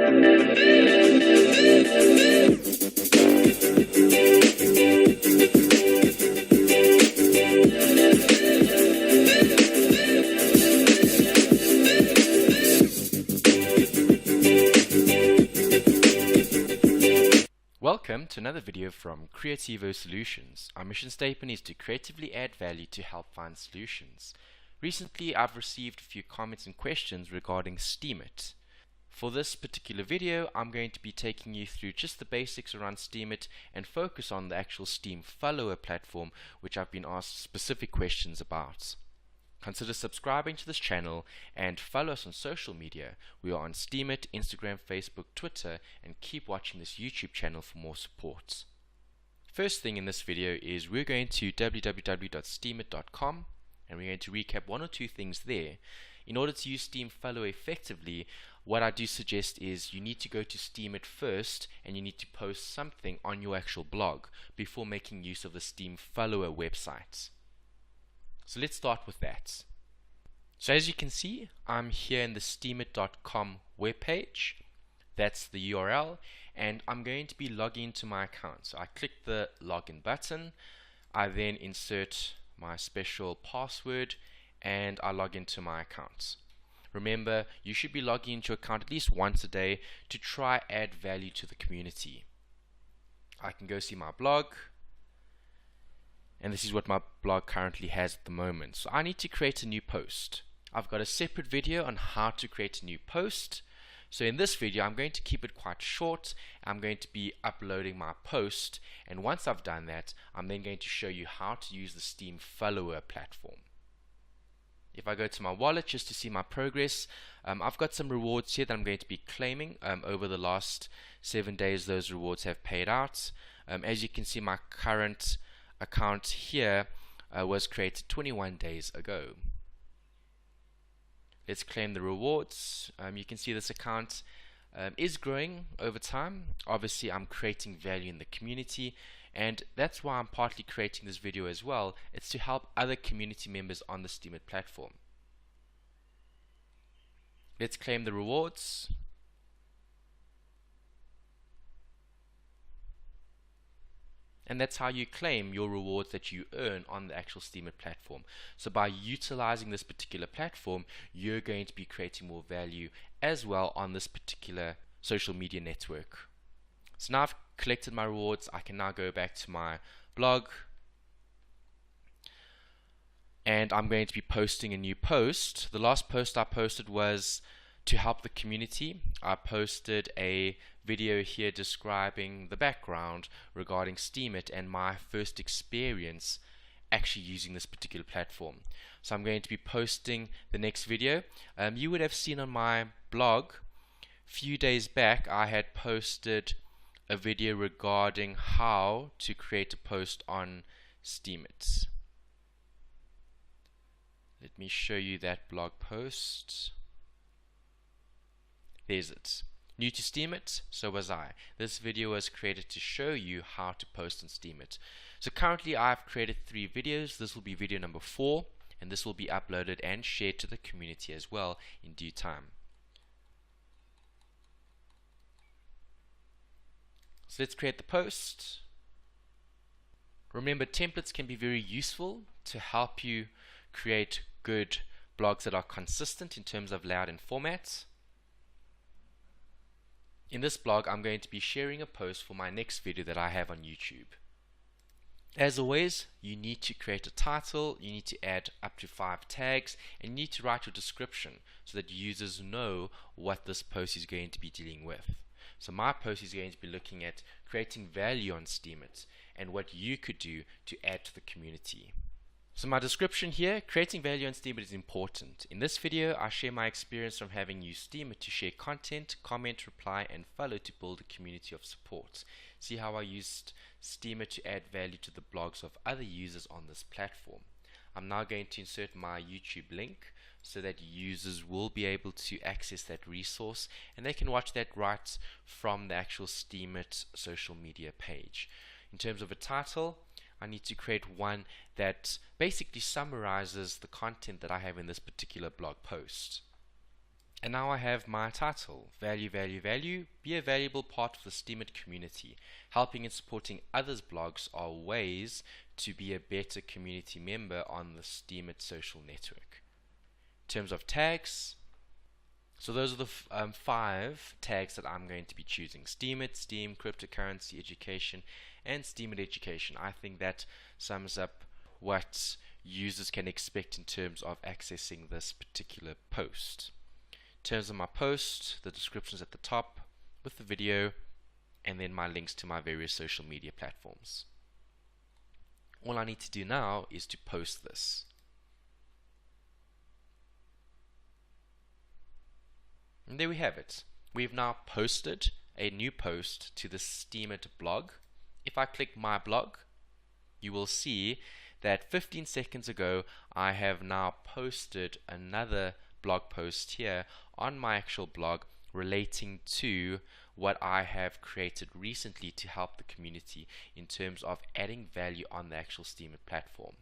Welcome to another video from Creativo Solutions. Our mission statement is to creatively add value to help find solutions. Recently, I've received a few comments and questions regarding Steemit. For this particular video, I'm going to be taking you through just the basics around Steemit and focus on the actual Steemfollower platform, which I've been asked specific questions about. Consider subscribing to this channel and follow us on social media. We are on Steemit, Instagram, Facebook, Twitter, and keep watching this YouTube channel for more support. First thing in this video is we're going to www.steemit.com and we're going to recap one or two things there. In order to use Steemfollower effectively, what I do suggest is you need to go to Steemit first and you need to post something on your actual blog before making use of the Steemfollower website. So let's start with that. So as you can see, I'm here in the steemit.com webpage. That's the URL, and I'm going to be logging into my account. So I click the login button, I then insert my special password, and I log into my account. Remember, you should be logging into your account at least once a day to try add value to the community. I can go see my blog. And this is what my blog currently has at the moment. So I need to create a new post. I've got a separate video on how to create a new post. So in this video, I'm going to keep it quite short. I'm going to be uploading my post. And once I've done that, I'm then going to show you how to use the Steemfollower platform. If I go to my wallet just to see my progress, I've got some rewards here that I'm going to be claiming. Over the last 7 days, those rewards have paid out. As you can see, my current account here was created 21 days ago. Let's claim the rewards. You can see this account is growing over time. Obviously, I'm creating value in the community, and that's why I'm partly creating this video as well. It's to help other community members on the Steemit platform. Let's claim the rewards. And that's how you claim your rewards that you earn on the actual Steemit platform. So by utilizing this particular platform, you're going to be creating more value as well on this particular social media network. So now I've collected my rewards, I can now go back to my blog. And I'm going to be posting a new post. The last post I posted was to help the community. I posted a video here describing the background regarding Steemit and my first experience actually using this particular platform. So I'm going to be posting the next video. You would have seen on my blog a few days back I had posted a video regarding how to create a post on Steemit. Let me show you that blog post. There's it. New to Steemit, so was I. This video was created to show you how to post on Steemit. So currently I've created 3 videos. This will be video number 4, and this will be uploaded and shared to the community as well in due time. So let's create the post. Remember, templates can be very useful to help you create good blogs that are consistent in terms of layout and formats. In this blog, I'm going to be sharing a post for my next video that I have on YouTube. As always, you need to create a title, you need to add up to 5 tags, and you need to write your description so that users know what this post is going to be dealing with. So my post is going to be looking at creating value on Steemit and what you could do to add to the community. So my description here, creating value on Steemit is important. In this video, I share my experience from having used Steemit to share content, comment, reply, and follow to build a community of support. See how I used Steemit to add value to the blogs of other users on this platform. I'm now going to insert my YouTube link so that users will be able to access that resource and they can watch that right from the actual Steemit social media page. In terms of a title, I need to create one that basically summarizes the content that I have in this particular blog post. And now I have my title, value, value, value, be a valuable part of the Steemit community. Helping and supporting others' blogs are ways to be a better community member on the Steemit social network. In terms of tags, so those are the 5 tags that I'm going to be choosing: Steemit, Steem, cryptocurrency, education, and Steemit education. I think that sums up what users can expect in terms of accessing this particular post. In terms of my post, the description is at the top with the video, and then my links to my various social media platforms. All I need to do now is to post this. And there we have it. We've now posted a new post to the Steemit blog. If I click my blog, you will see that 15 seconds ago I have now posted another blog post here on my actual blog relating to what I have created recently to help the community in terms of adding value on the actual Steemit platform.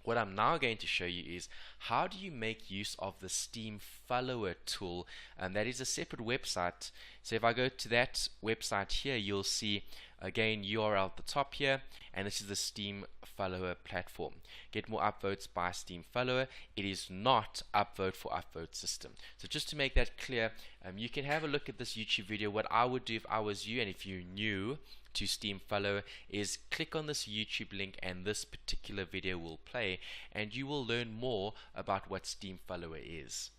What I'm now going to show you is how do you make use of the Steemfollower tool, and that is a separate website. So if I go to that website here, you'll see again URL at the top here, and this is the Steemfollower platform. Get more upvotes by Steemfollower. It is not upvote for upvote system. So just to make that clear, you can have a look at this YouTube video. What I would do if I was you and if you're new to Steemfollower is click on this YouTube link and this particular video will play, and you will learn more about what Steemfollower is.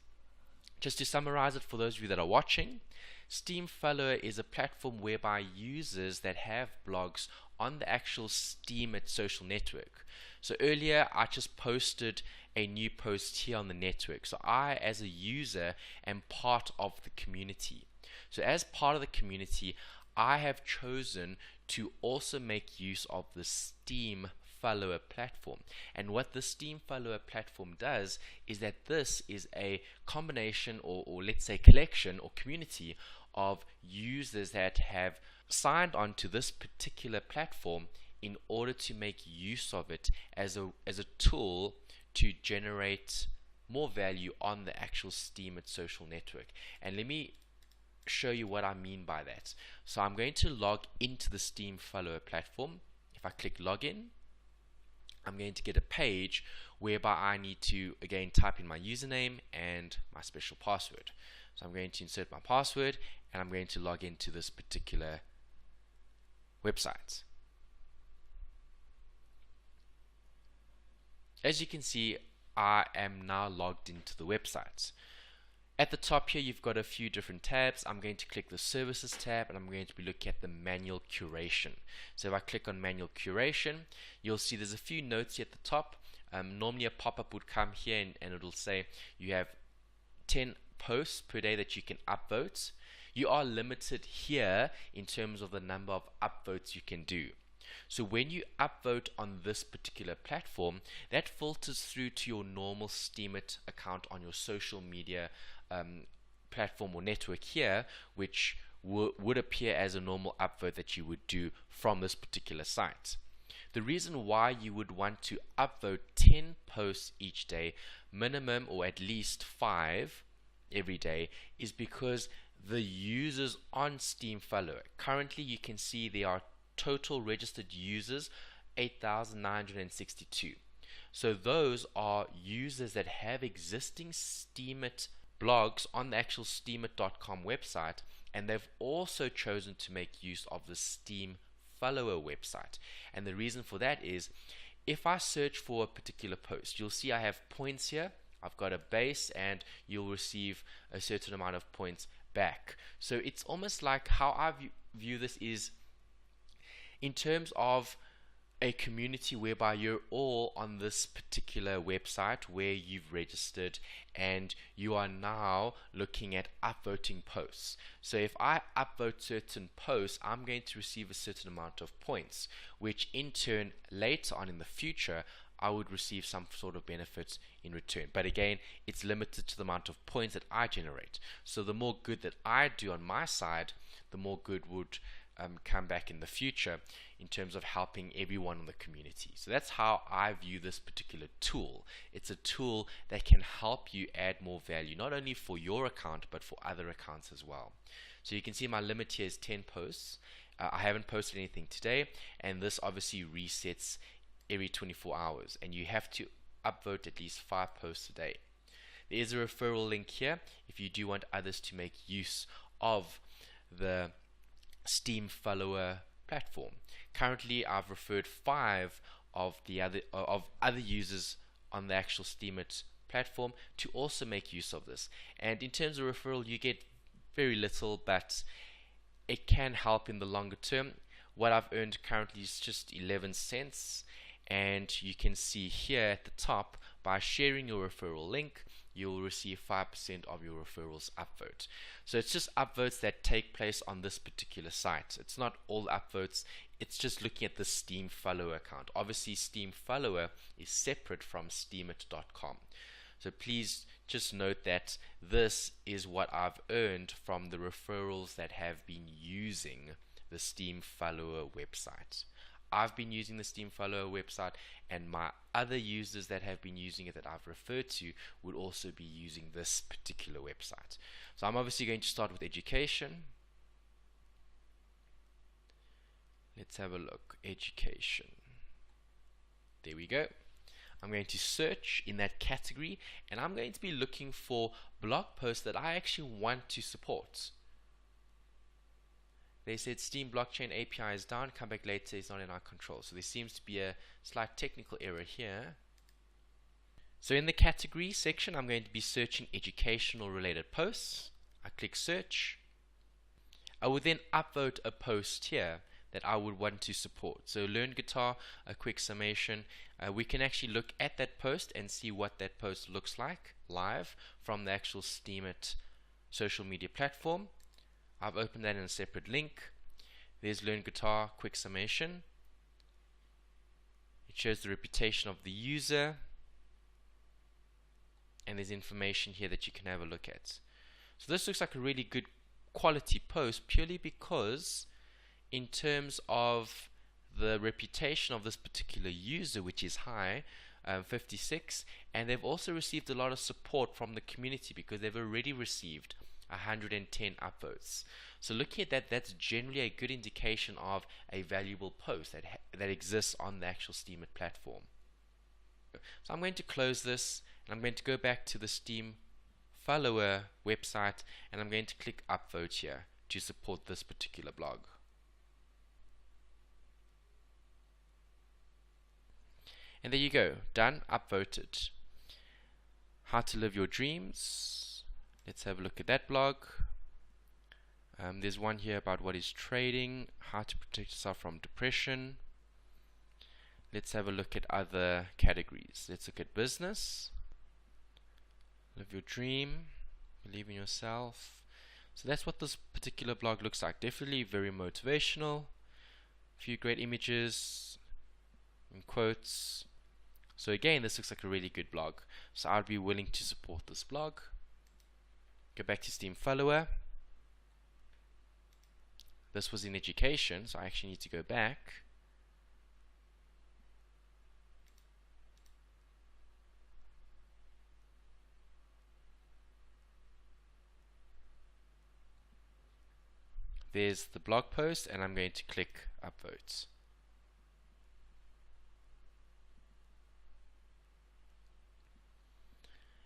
Just to summarize it for those of you that are watching, Steemfollower is a platform whereby users that have blogs on the actual Steemit social network. So earlier I just posted a new post here on the network. So I as a user am part of the community. So as part of the community, I have chosen to also make use of the Steemfollower platform. And what the Steemfollower platform does is that this is a combination or let's say collection or community of users that have signed on to this particular platform in order to make use of it as a tool to generate more value on the actual Steemit social network. And let me show you what I mean by that. So I'm going to log into the Steemfollower platform. If I click login, I'm going to get a page whereby I need to again type in my username and my special password. So I'm going to insert my password and I'm going to log into this particular website. As you can see, I am now logged into the website. At the top here, you've got a few different tabs. I'm going to click the Services tab, and I'm going to be looking at the Manual Curation. So if I click on Manual Curation, you'll see there's a few notes here at the top. Normally a pop-up would come here, and it'll say you have 10 posts per day that you can upvote. You are limited here in terms of the number of upvotes you can do. So when you upvote on this particular platform, that filters through to your normal Steemit account on your social media platform or network here, which would appear as a normal upvote that you would do from this particular site. The reason why you would want to upvote 10 posts each day, minimum or at least 5 every day, is because the users on Steemfollower, currently you can see there are total registered users 8,962. So those are users that have existing Steemit blogs on the actual steemit.com website, and they've also chosen to make use of the Steemfollower website. And the reason for that is if I search for a particular post, you'll see I have points here. I've got a base and you'll receive a certain amount of points back. So it's almost like how I view this is in terms of a community whereby you're all on this particular website where you've registered and you are now looking at upvoting posts. So if I upvote certain posts, I'm going to receive a certain amount of points, which in turn later on in the future I would receive some sort of benefits in return. But again, it's limited to the amount of points that I generate. So the more good that I do on my side, the more good would come back in the future in terms of helping everyone in the community. So that's how I view this particular tool. It's a tool that can help you add more value, not only for your account but for other accounts as well. So you can see my limit here is 10 posts. I haven't posted anything today, and this obviously resets every 24 hours, and you have to upvote at least 5 posts a day. There is a referral link here if you do want others to make use of the Steemfollower platform. Currently, I've referred 5 of other users on the actual Steemit platform to also make use of this. And in terms of referral, you get very little, but it can help in the longer term. What I've earned currently is just 11 cents, and you can see here at the top, by sharing your referral link, you'll receive 5% of your referrals upvote. So it's just upvotes that take place on this particular site. It's not all upvotes, it's just looking at the Steemfollower account. Obviously, Steemfollower is separate from Steemit.com. So please just note that this is what I've earned from the referrals that have been using the Steemfollower website. I've been using the Steemfollower website, and my other users that have been using it that I've referred to would also be using this particular website. So I'm obviously going to start with education. Let's have a look. Education. There we go. I'm going to search in that category, and I'm going to be looking for blog posts that I actually want to support. They said Steem blockchain API is down, come back later, it's not in our control. So there seems to be a slight technical error here. So in the category section, I'm going to be searching educational related posts. I click search. I would then upvote a post here that I would want to support. So learn guitar, a quick summation. We can actually look at that post and see what that post looks like live from the actual Steemit social media platform. I've opened that in a separate link. There's learn guitar, quick summation. It shows the reputation of the user, and there's information here that you can have a look at. So this looks like a really good quality post, purely because in terms of the reputation of this particular user, which is high, 56, and they've also received a lot of support from the community because they've already received 110 upvotes. So looking at that, that's generally a good indication of a valuable post that exists on the actual Steemit platform. So I'm going to close this, and I'm going to go back to the Steemfollower website, and I'm going to click upvote here to support this particular blog. And there you go, done, upvoted. How to live your dreams. Let's have a look at that blog. There's one here about what is trading, how to protect yourself from depression. Let's have a look at other categories. Let's look at business. Live your dream, believe in yourself. So that's what this particular blog looks like. Definitely very motivational. A few great images and quotes. So again, this looks like a really good blog. So I'd be willing to support this blog. Go back to Steemfollower. This was in education, so I actually need to go back. There's the blog post, and I'm going to click upvote.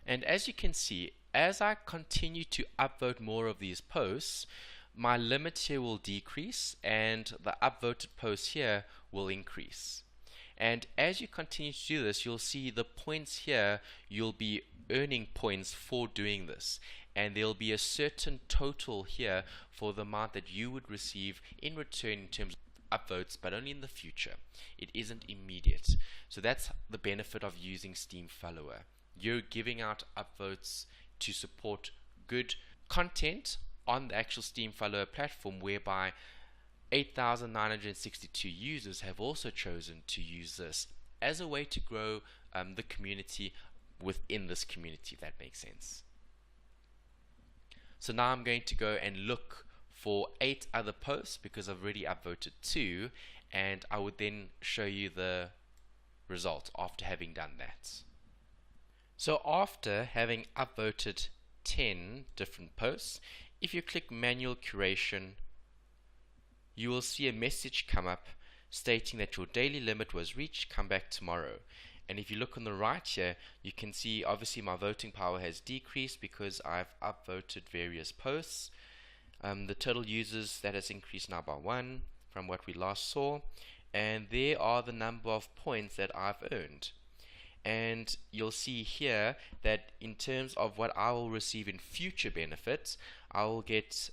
And as you can see, as I continue to upvote more of these posts, my limit here will decrease and the upvoted posts here will increase. And as you continue to do this, you'll see the points here, you'll be earning points for doing this. And there'll be a certain total here for the amount that you would receive in return in terms of upvotes, but only in the future. It isn't immediate. So that's the benefit of using Steemfollower. You're giving out upvotes to support good content on the actual Steemfollower platform, whereby 8,962 users have also chosen to use this as a way to grow the community within this community, if that makes sense. So now I'm going to go and look for 8 other posts because I've already upvoted 2, and I would then show you the result after having done that. So after having upvoted 10 different posts, if you click manual curation, you will see a message come up stating that your daily limit was reached, come back tomorrow. And if you look on the right here, you can see obviously my voting power has decreased because I've upvoted various posts. The total users, that has increased now by 1 from what we last saw, and there are the number of points that I've earned. And you'll see here that in terms of what I will receive in future benefits, I will get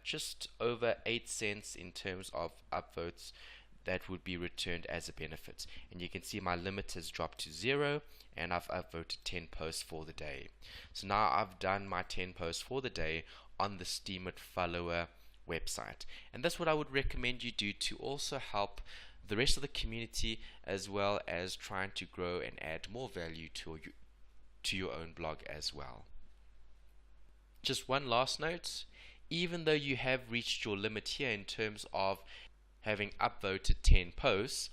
just over 8 cents in terms of upvotes that would be returned as a benefit. And you can see my limit has dropped to 0, and I've upvoted 10 posts for the day. So now I've done my 10 posts for the day on the Steemfollower website, and that's what I would recommend you do to also help the rest of the community, as well as trying to grow and add more value to your own blog as well. Just one last note, even though you have reached your limit here in terms of having upvoted 10 posts,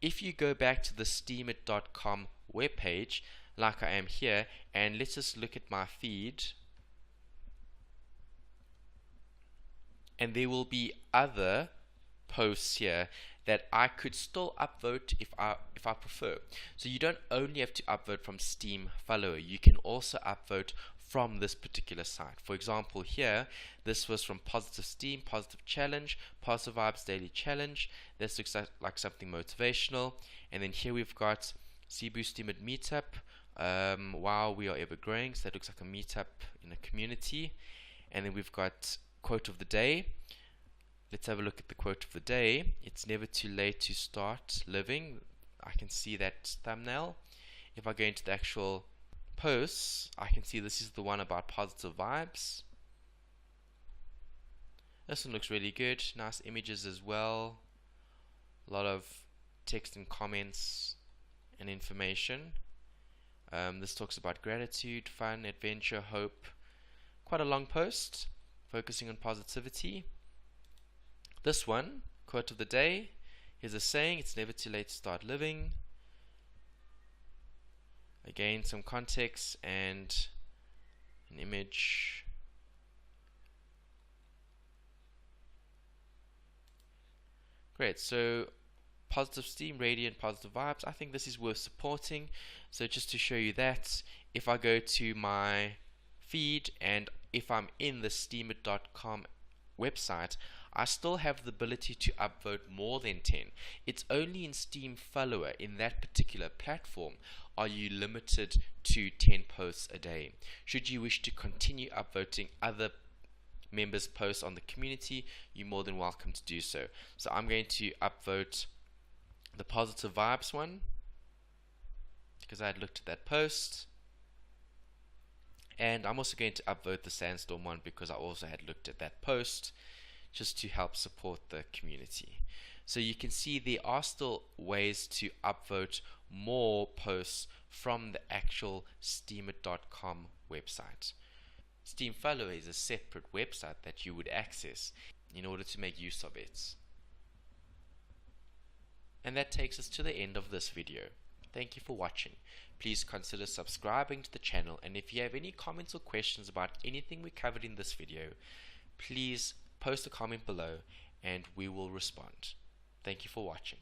if you go back to the steemit.com webpage like I am here, and let's just look at my feed, and there will be other posts here that I could still upvote if I prefer. So you don't only have to upvote from Steemfollower, you can also upvote from this particular site. For example, here this was from Positive Steem, Positive Challenge, Positive Vibes Daily Challenge. This looks like something motivational. And then here we've got Cebu Steemit Meetup. Wow, we are ever growing. So that looks like a meetup in a community. And then we've got quote of the day. Let's have a look at the quote of the day. It's never too late to start living. I can see that thumbnail. If I go into the actual posts, I can see this is the one about positive vibes. This one looks really good. Nice images as well. A lot of text and comments and information. This talks about gratitude, fun, adventure, hope. Quite a long post focusing on positivity. This one, quote of the day, is a saying, it's never too late to start living. Again, some context and an image. Great, so Positive Steem, Radiant, Positive Vibes. I think this is worth supporting. So just to show you that, if I go to my feed and if I'm in the steemit.com website, I still have the ability to upvote more than 10. It's only in Steemfollower, in that particular platform, are you limited to 10 posts a day. Should you wish to continue upvoting other members' posts on the community, you're more than welcome to do so. So I'm going to upvote the Positive Vibes one, because I had looked at that post. And I'm also going to upvote the Sandstorm one because I also had looked at that post, just to help support the community. So you can see there are still ways to upvote more posts from the actual Steemit.com website. Steemfollower is a separate website that you would access in order to make use of it. And that takes us to the end of this video. Thank you for watching. Please consider subscribing to the channel, and if you have any comments or questions about anything we covered in this video, please post a comment below and we will respond. Thank you for watching.